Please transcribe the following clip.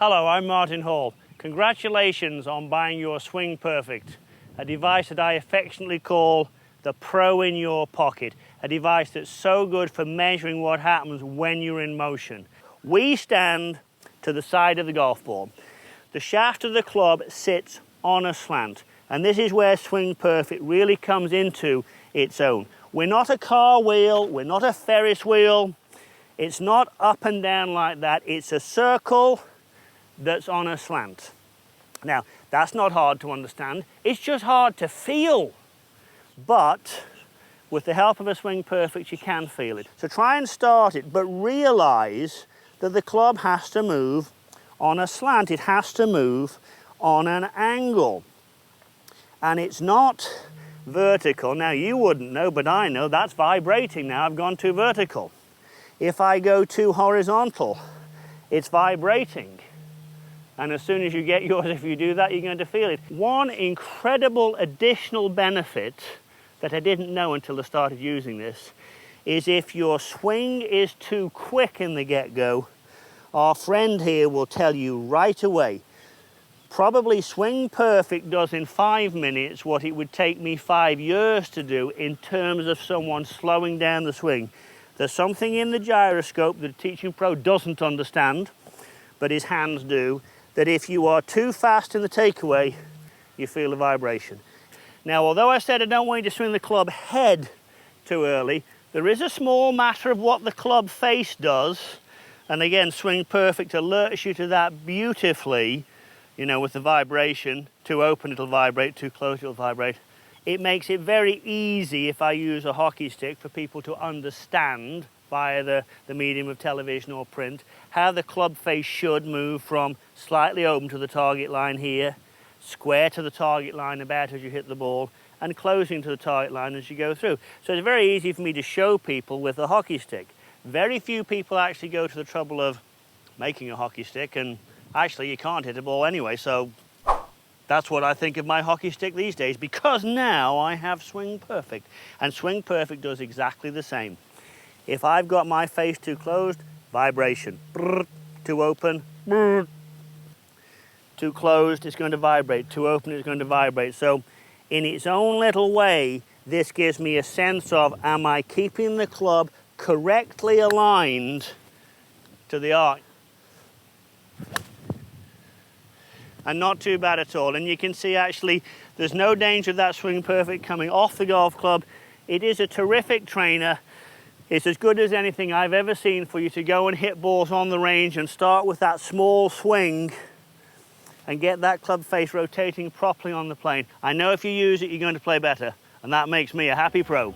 Hello, I'm Martin Hall. Congratulations on buying your SwingPerfect, a device that I affectionately call the pro in your pocket, a device that's so good for measuring what happens when you're in motion. We stand to the side of the golf ball. The shaft of the club sits on a slant, and this is where SwingPerfect really comes into its own. We're not a car wheel, we're not a Ferris wheel, it's not up and down like that, it's a circle that's on a slant. Now, that's not hard to understand, it's just hard to feel. But with the help of a SwingPerfect, you can feel it. So try and start it, but realize that the club has to move on a slant. It has to move on an angle. And it's not vertical. Now, you wouldn't know, but I know that's vibrating now. I've gone too vertical. If I go too horizontal, it's vibrating. And as soon as you get yours, if you do that, you're going to feel it. One incredible additional benefit that I didn't know until I started using this is if your swing is too quick in the get-go, our friend here will tell you right away. Probably SwingPerfect does in 5 minutes what it would take me 5 years to do in terms of someone slowing down the swing. There's something in the gyroscope that a teaching pro doesn't understand, but his hands do, that if you are too fast in the takeaway, you feel a vibration. Now, although I said I don't want you to swing the club head too early, there is a small matter of what the club face does. And again, SwingPerfect alerts you to that beautifully, you know, with the vibration. Too open, it'll vibrate, too close, it'll vibrate. It makes it very easy, if I use a hockey stick, for people to understand via the medium of television or print, how the club face should move from slightly open to the target line here, square to the target line about as you hit the ball, and closing to the target line as you go through. So it's very easy for me to show people with a hockey stick. Very few people actually go to the trouble of making a hockey stick, and actually you can't hit a ball anyway, so that's what I think of my hockey stick these days, because now I have SwingPerfect, and SwingPerfect does exactly the same. If I've got my face too closed, vibration. Brrr. Too open, brrr. Too closed, it's going to vibrate. Too open, it's going to vibrate. So in its own little way, this gives me a sense of, am I keeping the club correctly aligned to the arc? And not too bad at all. And you can see actually there's no danger of that SwingPerfect coming off the golf club. It is a terrific trainer. It's as good as anything I've ever seen for you to go and hit balls on the range and start with that small swing and get that club face rotating properly on the plane. I know if you use it, you're going to play better, and that makes me a happy pro.